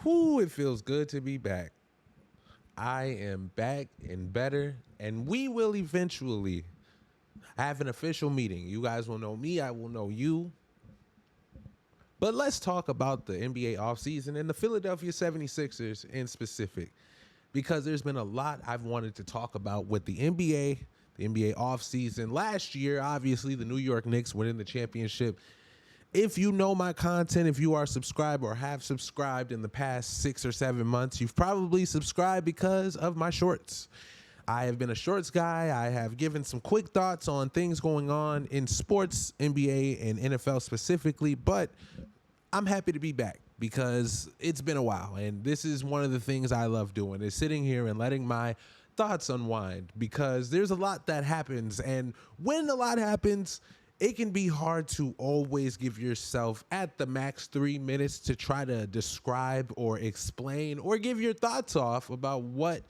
Whoo, it feels good to be back. I am back and better, and we will eventually have an official meeting. You guys will know me, I will know you. But let's talk about the NBA offseason and the Philadelphia 76ers in specific, because there's been a lot I've wanted to talk about with the NBA offseason. Last year, obviously, the New York Knicks winning the championship. If you know my content, if you are subscribed or have subscribed in the past 6 or 7 months, you've probably subscribed because of my shorts. I have been a shorts guy. I have given some quick thoughts on things going on in sports, NBA, and NFL specifically, but I'm happy to be back because it's been a while, and this is one of the things I love doing, is sitting here and letting my thoughts unwind, because there's a lot that happens, and when a lot happens, it can be hard to always give yourself at the max 3 minutes to try to describe or explain or give your thoughts off about what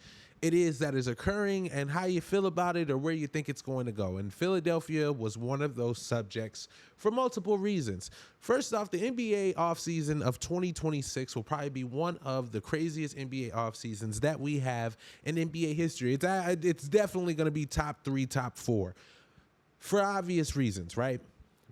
it is that is occurring and how you feel about it or where you think it's going to go. And Philadelphia was one of those subjects for multiple reasons. First off, the NBA offseason of 2026 will probably be one of the craziest NBA offseasons that we have in NBA history. It's definitely going to be top 3, top 4. For obvious reasons, right?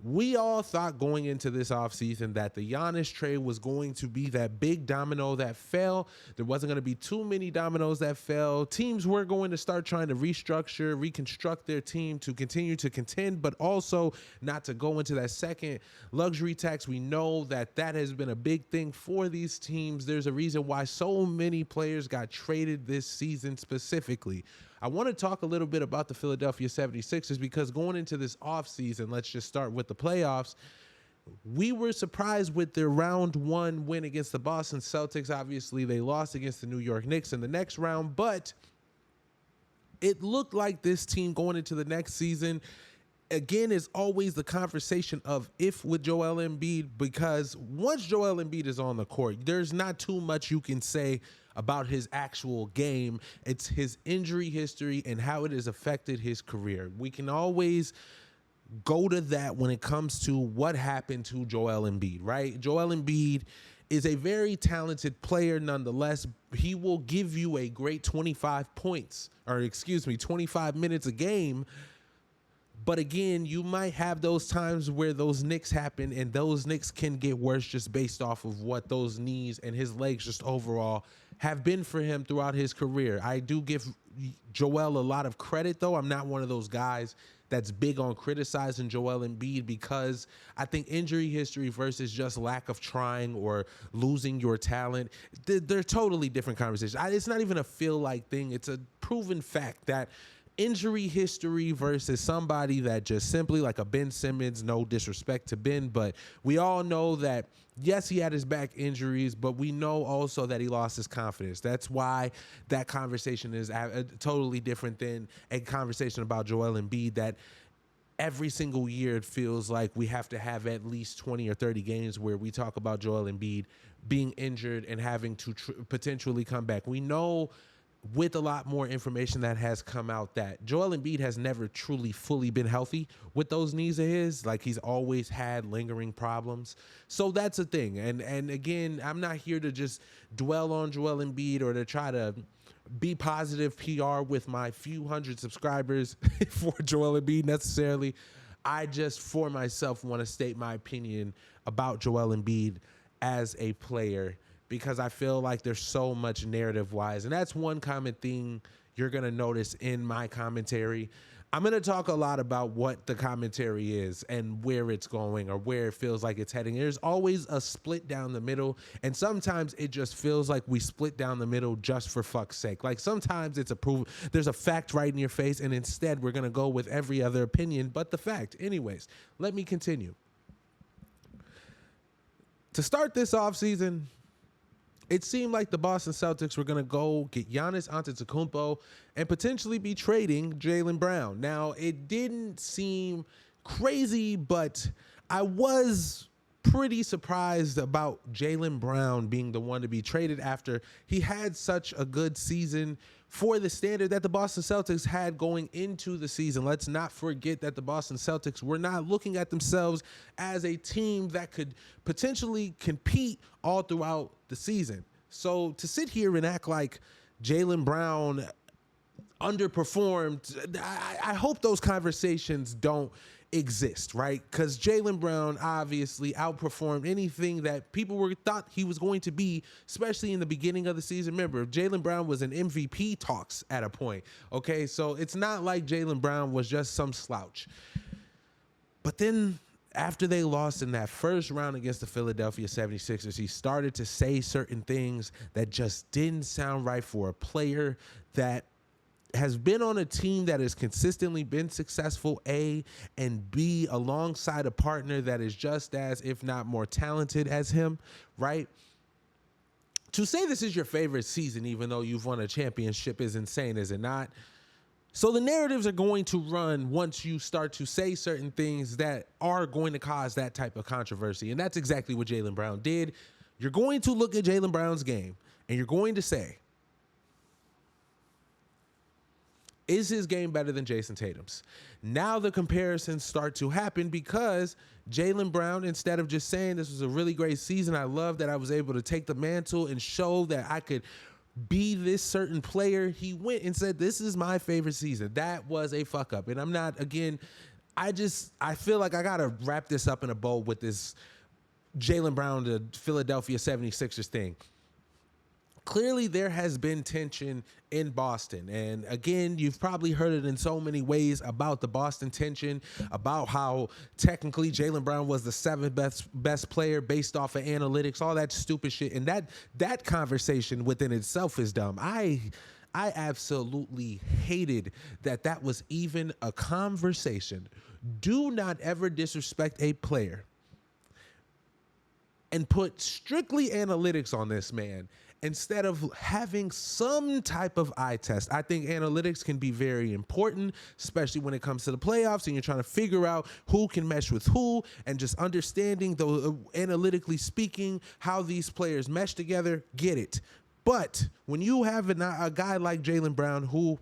We all thought going into this offseason that the Giannis trade was going to be that big domino that fell. There wasn't going to be too many dominoes that fell. Teams were going to start trying to restructure, reconstruct their team to continue to contend, but also not to go into that second luxury tax. We know that that has been a big thing for these teams. There's a reason why so many players got traded this season specifically. I want to talk a little bit about the Philadelphia 76ers because going into this offseason, let's just start with the playoffs. We were surprised with their round 1 win against the Boston Celtics. Obviously, they lost against the New York Knicks in the next round, but it looked like this team going into the next season, again, is always the conversation of if with Joel Embiid, because once Joel Embiid is on the court, there's not too much you can say about his actual game. It's his injury history and how it has affected his career. We can always go to that when it comes to what happened to Joel Embiid, right? Joel Embiid is a very talented player nonetheless. He will give you a great 25 minutes a game. But again, you might have those times where those nicks happen, and those nicks can get worse just based off of what those knees and his legs just overall have been for him throughout his career. I do give Joel a lot of credit, though. I'm not one of those guys that's big on criticizing Joel Embiid, because I think injury history versus just lack of trying or losing your talent, they're totally different conversations. It's not even a feel-like thing. It's a proven fact that injury history versus somebody that just simply, like a Ben Simmons, no disrespect to Ben, but we all know that, yes, he had his back injuries, but we know also that he lost his confidence. That's why that conversation is totally different than a conversation about Joel Embiid, that every single year it feels like we have to have at least 20 or 30 games where we talk about Joel Embiid being injured and having to potentially come back. We know with a lot more information that has come out that Joel Embiid has never truly fully been healthy with those knees of his. Like, he's always had lingering problems. So that's a thing. And again, I'm not here to just dwell on Joel Embiid or to try to be positive PR with my few hundred subscribers for Joel Embiid necessarily. I just, for myself, want to state my opinion about Joel Embiid as a player, because I feel like there's so much narrative-wise. And that's one common thing you're going to notice in my commentary. I'm going to talk a lot about what the commentary is and where it's going or where it feels like it's heading. There's always a split down the middle, and sometimes it just feels like we split down the middle just for fuck's sake. Like, sometimes it's there's a fact right in your face, and instead we're going to go with every other opinion but the fact. Anyways, let me continue. To start this offseason, it seemed like the Boston Celtics were going to go get Giannis Antetokounmpo and potentially be trading Jaylen Brown. Now, it didn't seem crazy, but I was pretty surprised about Jaylen Brown being the one to be traded after he had such a good season for the standard that the Boston Celtics had going into the season. Let's not forget that the Boston Celtics were not looking at themselves as a team that could potentially compete all throughout the season. So to sit here and act like Jaylen Brown underperformed, I hope those conversations don't exist, right? Because Jaylen Brown obviously outperformed anything that people thought he was going to be, especially in the beginning of the season. Remember, Jaylen Brown was in MVP talks at a point, okay? So it's not like Jaylen Brown was just some slouch. But then after they lost in that first round against the Philadelphia 76ers, he started to say certain things that just didn't sound right for a player that has been on a team that has consistently been successful, A, and B, alongside a partner that is just as, if not more talented as him, right? To say this is your favorite season, even though you've won a championship, is insane, is it not? So the narratives are going to run once you start to say certain things that are going to cause that type of controversy. And that's exactly what Jaylen Brown did. You're going to look at Jaylen Brown's game and you're going to say, is his game better than Jason Tatum's? Now the comparisons start to happen because Jaylen Brown, instead of just saying this was a really great season, I love that I was able to take the mantle and show that I could be this certain player, he went and said, this is my favorite season. That was a fuck up. And I'm not, again, I feel like I got to wrap this up in a bow with this Jaylen Brown to Philadelphia 76ers thing. Clearly, there has been tension in Boston. And again, you've probably heard it in so many ways about the Boston tension, about how technically Jaylen Brown was the seventh best player based off of analytics, all that stupid shit. And that conversation within itself is dumb. I absolutely hated that was even a conversation. Do not ever disrespect a player and put strictly analytics on this man instead of having some type of eye test. I think analytics can be very important, especially when it comes to the playoffs and you're trying to figure out who can mesh with who, and just understanding, analytically speaking, how these players mesh together. Get it. But when you have a guy like Jaylen Brown, who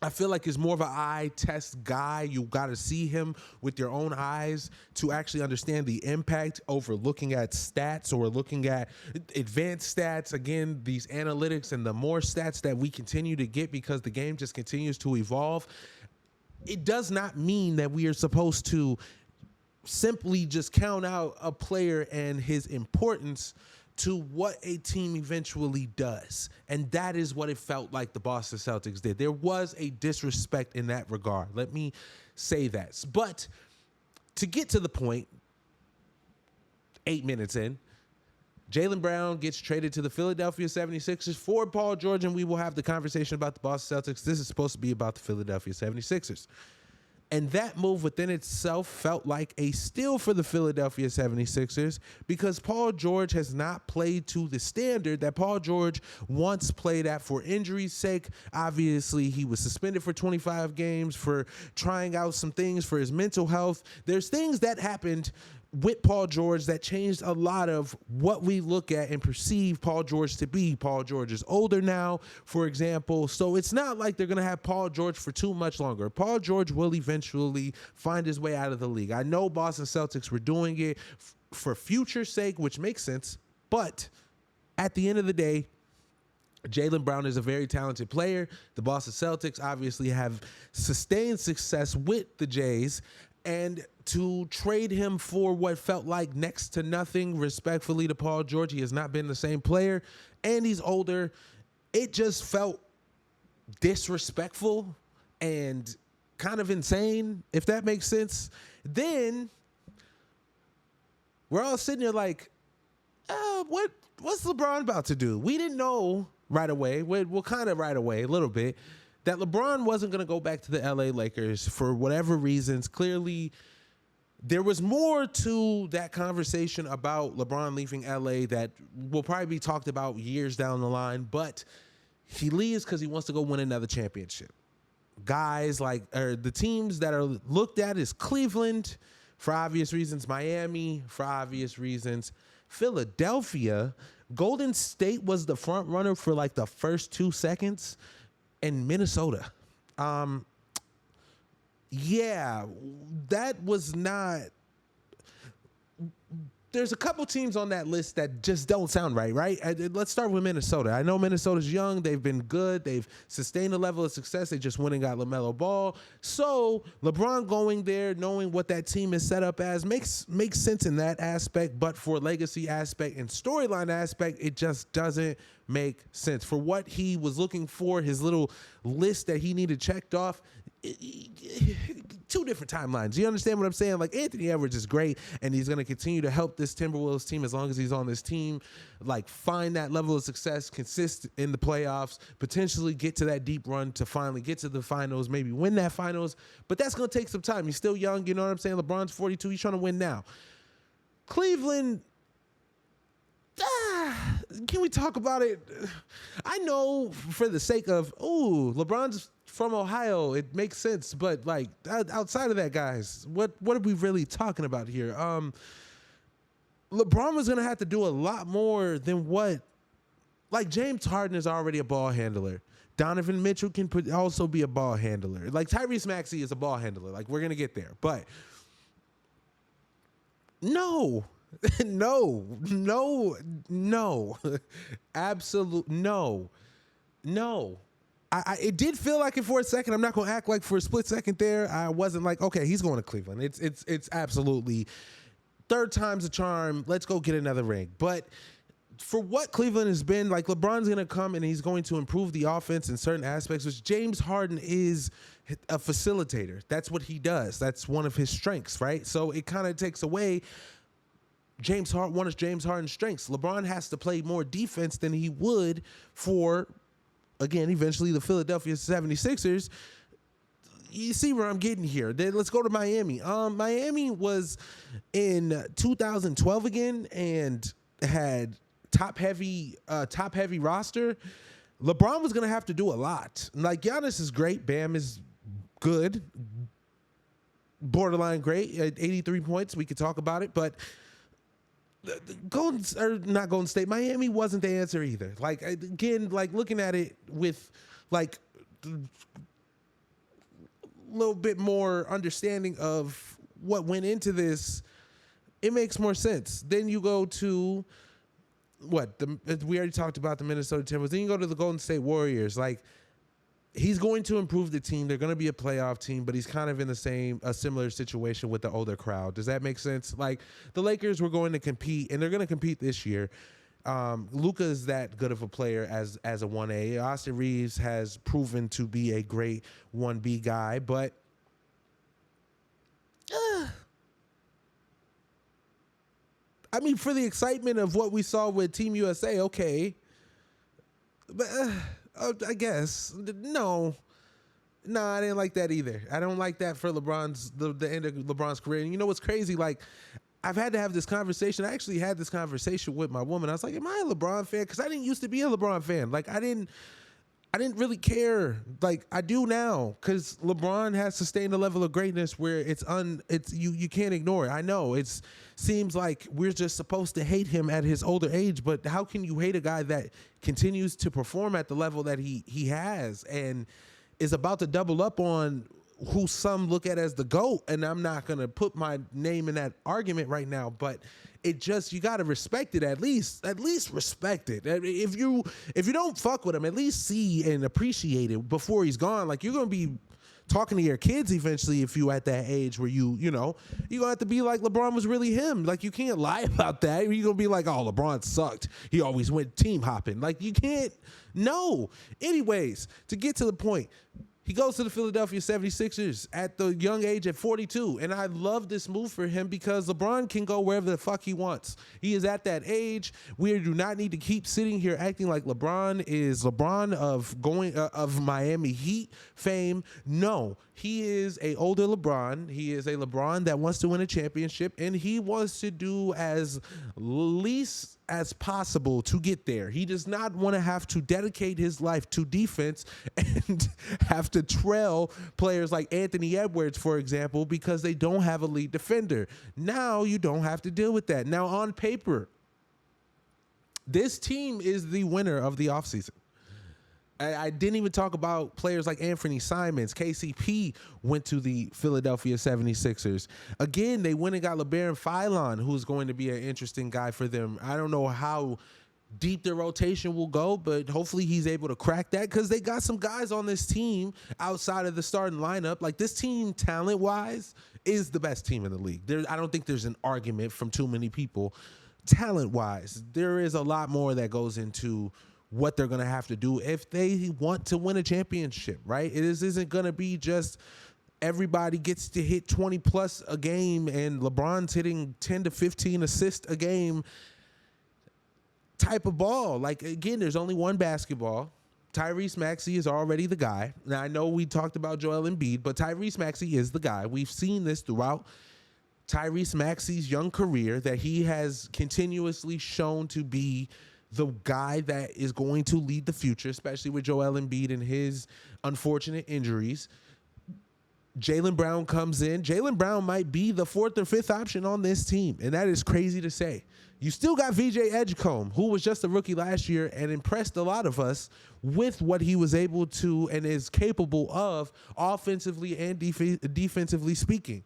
I feel like is more of an eye test guy, you got to see him with your own eyes to actually understand the impact over looking at stats or looking at advanced stats. Again, these analytics and the more stats that we continue to get because the game just continues to evolve, it does not mean that we are supposed to simply just count out a player and his importance to what a team eventually does. And that is what it felt like the Boston Celtics did. There was a disrespect in that regard. Let me say that. But to get to the point, 8 minutes in, Jaylen Brown gets traded to the Philadelphia 76ers for Paul George, and we will have the conversation about the Boston Celtics. This is supposed to be about the Philadelphia 76ers. And that move within itself felt like a steal for the Philadelphia 76ers because Paul George has not played to the standard that Paul George once played at for injury's sake. Obviously, he was suspended for 25 games for trying out some things for his mental health. There's things that happened with Paul George that changed a lot of what we look at and perceive Paul George to be. Paul George is older now, for example, so it's not like they're going to have Paul George for too much longer. Paul George will eventually find his way out of the league. I know Boston Celtics were doing it for future's sake, which makes sense, but at the end of the day, Jaylen Brown is a very talented player. The Boston Celtics obviously have sustained success with the Jays, and to trade him for what felt like next to nothing, respectfully to Paul George, he has not been the same player, and he's older. It just felt disrespectful and kind of insane, if that makes sense. Then we're all sitting there like, what's LeBron about to do? We didn't know right away, well, kind of right away, a little bit, that LeBron wasn't going to go back to the LA Lakers for whatever reasons. Clearly, there was more to that conversation about LeBron leaving LA that will probably be talked about years down the line, but he leaves because he wants to go win another championship. Guys like the teams that are looked at is Cleveland, for obvious reasons, Miami, for obvious reasons, Philadelphia. Golden State was the front runner for like the first 2 seconds, and Minnesota. Yeah, that was not. there's a couple teams on that list that just don't sound right, right? Let's start with Minnesota. I know Minnesota's young. They've been good. They've sustained a level of success. They just went and got LaMelo Ball. So LeBron going there, knowing what that team is set up as, makes sense in that aspect. But for legacy aspect and storyline aspect, it just doesn't make sense. For what he was looking for, his little list that he needed checked off, two different timelines. You understand what I'm saying? Like, Anthony Edwards is great, and he's going to continue to help this Timberwolves team as long as he's on this team, like, find that level of success, consist in the playoffs, potentially get to that deep run to finally get to the finals, maybe win that finals. But that's going to take some time. He's still young. You know what I'm saying? LeBron's 42. He's trying to win now. Cleveland, can we talk about it? I know for the sake of, LeBron's from Ohio, it makes sense, but like outside of that, guys, what are we really talking about here? LeBron was gonna have to do a lot more than what, like, James Harden is already a ball handler. Donovan Mitchell can also be a ball handler. Like, Tyrese Maxey is a ball handler. Like, we're gonna get there, but no. No, absolute no. It did feel like it for a second. I'm not gonna act like for a split second there I wasn't like, okay, he's going to Cleveland. It's absolutely third time's a charm. Let's go get another ring. But for what Cleveland has been, like, LeBron's gonna come and he's going to improve the offense in certain aspects, which James Harden is a facilitator. That's what he does. That's one of his strengths, right? So it kind of takes away one of James Harden's strengths. LeBron has to play more defense than he would for, again, eventually the Philadelphia 76ers. You see where I'm getting here. Then let's go to Miami. Miami was in 2012 again and had top heavy roster. LeBron was gonna have to do a lot. Like, Giannis is great. Bam is good, borderline great at 83 points. We could talk about it, but not Golden State, Miami wasn't the answer either. Like, again, like, looking at it with like a little bit more understanding of what went into this, it makes more sense. Then you go to we already talked about the Minnesota Timberwolves. Then you go to the Golden State Warriors. Like, he's going to improve the team. They're going to be a playoff team, but he's kind of in a similar situation with the older crowd. Does that make sense? Like, the Lakers were going to compete, and they're going to compete this year. Luka is that good of a player as a 1A. Austin Reeves has proven to be a great 1B guy, but I mean, for the excitement of what we saw with Team USA, okay. But I guess no, I didn't like that either. I don't like that for LeBron's the end of LeBron's career. And you know what's crazy? Like, I've had to have this conversation. I actually had this conversation with my woman. I was like, "Am I a LeBron fan?" Because I didn't used to be a LeBron fan. Like, I didn't really care. Like, I do now, because LeBron has sustained a level of greatness where you can't ignore it. I know it seems like we're just supposed to hate him at his older age, but how can you hate a guy that continues to perform at the level that he has and is about to double up on who some look at as the GOAT? And I'm not going to put my name in that argument right now, but you got to respect it. At least respect it. If you don't fuck with him, at least see and appreciate it before he's gone. Like, you're going to be talking to your kids eventually if you at that age where you're going to have to be like, LeBron was really him. Like, you can't lie about that. You're going to be like, oh, LeBron sucked. He always went team hopping. Like, you can't. No. Anyways, to get to the point, he goes to the Philadelphia 76ers at the young age at 42. And I love this move for him because LeBron can go wherever the fuck he wants. He is at that age. We do not need to keep sitting here acting like LeBron is LeBron of Miami Heat fame. No, he is a older LeBron. He is a LeBron that wants to win a championship, and he wants to do as least as possible to get there. He does not want to have to dedicate his life to defense and have to trail players like Anthony Edwards, for example, because they don't have a lead defender. Now you don't have to deal with that. Now, on paper, this team is the winner of the offseason. I didn't even talk about players like Anthony Simons. KCP went to the Philadelphia 76ers. Again, they went and got LeBaron Philon, who's going to be an interesting guy for them. I don't know how deep their rotation will go, but hopefully he's able to crack that because they got some guys on this team outside of the starting lineup. Like, this team, talent-wise, is the best team in the league. I don't think there's an argument from too many people. Talent-wise, there is a lot more that goes into what they're going to have to do if they want to win a championship, right? It isn't going to be just everybody gets to hit 20 plus a game and LeBron's hitting 10 to 15 assists a game type of ball. Like, again, there's only one basketball. Tyrese Maxey is already the guy. Now, I know we talked about Joel Embiid, but Tyrese Maxey is the guy. We've seen this throughout Tyrese Maxey's young career, that he has continuously shown to be the guy that is going to lead the future, especially with Joel Embiid and his unfortunate injuries. Jaylen Brown comes in. Jaylen Brown might be the fourth or fifth option on this team, and that is crazy to say. You still got VJ Edgecombe, who was just a rookie last year and impressed a lot of us with what he was able to and is capable of offensively and defensively speaking.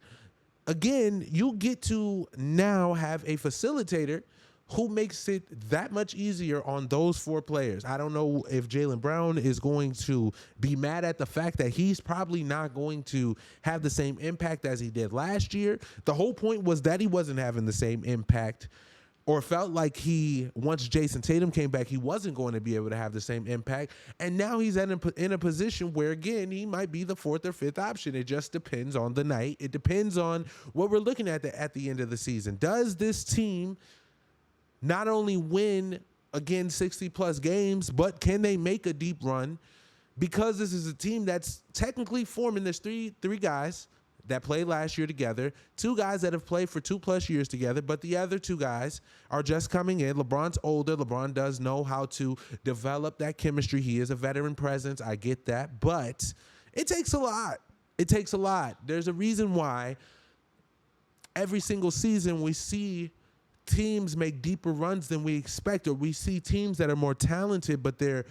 Again, you get to now have a facilitator who makes it that much easier on those four players. I don't know if Jaylen Brown is going to be mad at the fact that he's probably not going to have the same impact as he did last year. The whole point was that he wasn't having the same impact, or felt like once Jason Tatum came back, he wasn't going to be able to have the same impact. And now he's in a position where, again, he might be the fourth or fifth option. It just depends on the night. It depends on what we're looking at the end of the season. Does this team not only win, again, 60-plus games, but can they make a deep run? Because this is a team that's technically forming. There's three guys that played last year together, two guys that have played for 2+ years together, but the other two guys are just coming in. LeBron's older. LeBron does know how to develop that chemistry. He is a veteran presence. I get that, but it takes a lot. It takes a lot. There's a reason why every single season we see teams make deeper runs than we expect, or we see teams that are more talented, but the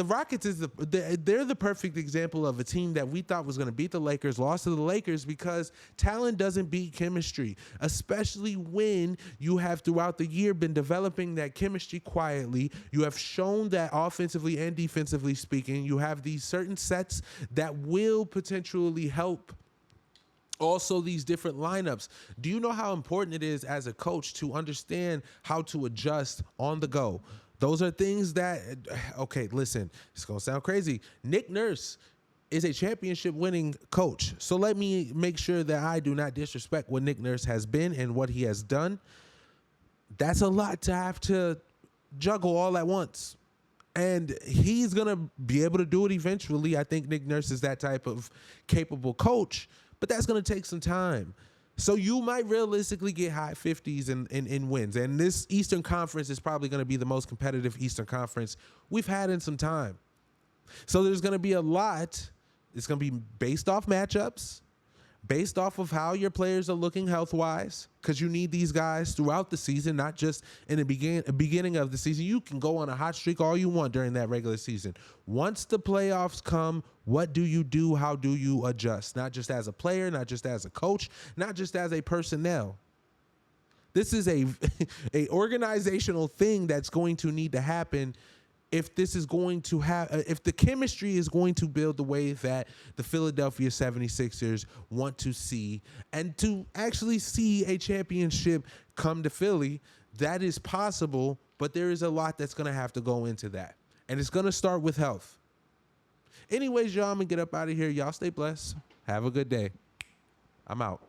Rockets they're the perfect example of a team that we thought was going to beat the Lakers, lost to the Lakers because talent doesn't beat chemistry, especially when you have throughout the year been developing that chemistry quietly. You have shown that offensively and defensively speaking, you have these certain sets that will potentially help. Also, these different lineups. Do you know how important it is as a coach to understand how to adjust on the go? Those are things that, okay, listen, it's going to sound crazy. Nick Nurse is a championship-winning coach. So let me make sure that I do not disrespect what Nick Nurse has been and what he has done. That's a lot to have to juggle all at once. And he's going to be able to do it eventually. I think Nick Nurse is that type of capable coach. But that's going to take some time. So you might realistically get high 50s in wins. And this Eastern Conference is probably going to be the most competitive Eastern Conference we've had in some time. So there's going to be a lot. It's going to be based off matchups, based off of how your players are looking health-wise, because you need these guys throughout the season, not just in the beginning of the season. You can go on a hot streak all you want during that regular season. Once the playoffs come, what do you do? How do you adjust? Not just as a player, not just as a coach, not just as a personnel. This is a organizational thing that's going to need to happen if this is going to if the chemistry is going to build the way that the Philadelphia 76ers want to see, and to actually see a championship come to Philly. That is possible, but there is a lot that's going to have to go into that. And it's going to start with health. Anyways, y'all, I'm going to get up out of here. Y'all stay blessed. Have a good day. I'm out.